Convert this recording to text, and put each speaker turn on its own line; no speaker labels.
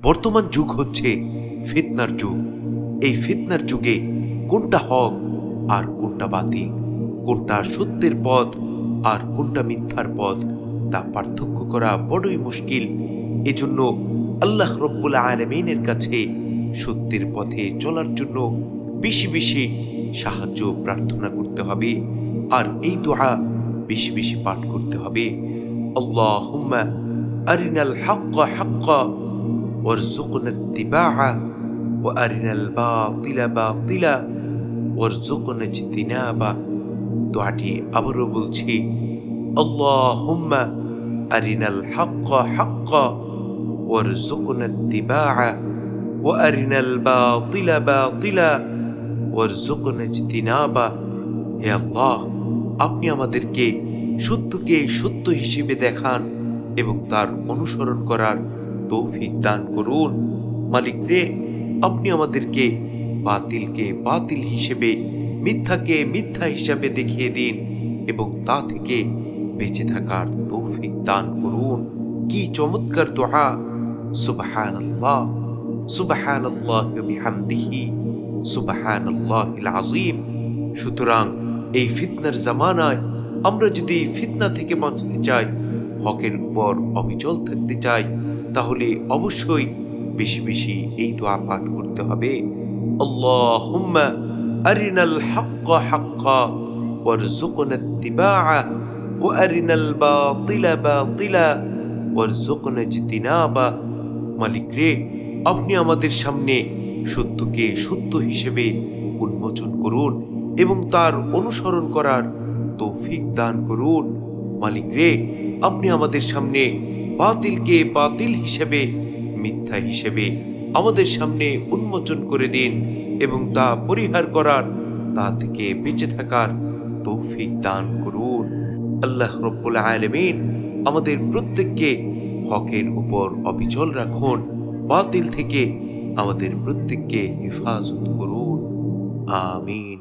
বর্তমান যুগ হচ্ছে ফিতনার যুগ। এই ফিতনার যুগে কোনটা হক আর কোনটা বাতিল, কোনটা সত্যের পথ আর কোনটা মিথ্যার পথ, তা পার্থক্য করা বড়ই মুশকিল। এজন্য আল্লাহ রব্বুল আলামিনের কাছে সত্যের পথে চলার জন্য বেশি বেশি সাহায্য প্রার্থনা করতে হবে, আর এই দোয়া বেশি বেশি পাঠ করতে হবে। আল্লাহুম্মা আরিনাল হাক্কা হাক্কা ওয়ারযুকনা ইত্তিবাআ ওয়া আরিনাল বাতিলা বাতিলা ওয়ারযুকনা ইজতিনাবা। দোয়াটি আবারও বলছি, আল্লাহুম্মা আরিনাল হাক্কা হাক্কা ওয়ারযুকনা ইত্তিবাআ ওয়া আরিনাল বাতিলা বাতিলা ওয়ারযুকনা ইজতিনাবা। হে আল্লাহ, আপনি আমাদেরকে সত্যকে সত্য হিসেবে দেখান এবং তার অনুসরণ করার তৌফিক দান করুন। মালিক রে, আপনি আমাদেরকে বাতিলকে বাতিল হিসেবে, মিথ্যাকে মিথ্যা হিসাবে দেখিয়ে দিন এবং তা থেকে বেঁচে থাকার তৌফিক দান করুন। কি চমৎকার দোয়া! সুবহানাল্লাহ, সুবহানাল্লাহ ওয়া বিহামদিহি, সুবহানাল্লাহিল আযীম। সুতরাং এই ফিতনার জামানায় আমরা যদি ফিতনা থেকে বাঁচতে চাই, হকের উপর অবিচল থাকতে চাই, তাহলে অবশ্যই বেশি বেশি এই দোয়া পাঠ করতে হবে। আল্লাহুম্মা আরিনাল হাক্কা হাক্কা ওয়ারযুকনা ইত্তিবাআ ওয়া আরিনাল বাতিলা বাতিলা ওয়ারযুকনা ইজতিনাবা। মালিক রে, আপনি আমাদের সামনে সত্যকে সত্য হিসেবে উন্মোচন করুন এবং তার অনুসরণ করার তৌফিক দান করুন। মালিক রে, আপনি আমাদের সামনে বাতিলকে বাতিল হিসেবে, মিথ্যা হিসেবে আমাদের সামনে উন্মোচন করে দিন এবং তা পরিহার করার, তা থেকে বেঁচে থাকার তৌফিক দান করুন। আল্লাহ রব্বুল আলামিন আমাদের প্রত্যেককে হকের উপর অবিচল রাখুন, বাতিল থেকে আমাদের প্রত্যেককে হেফাজত করুন। আমিন।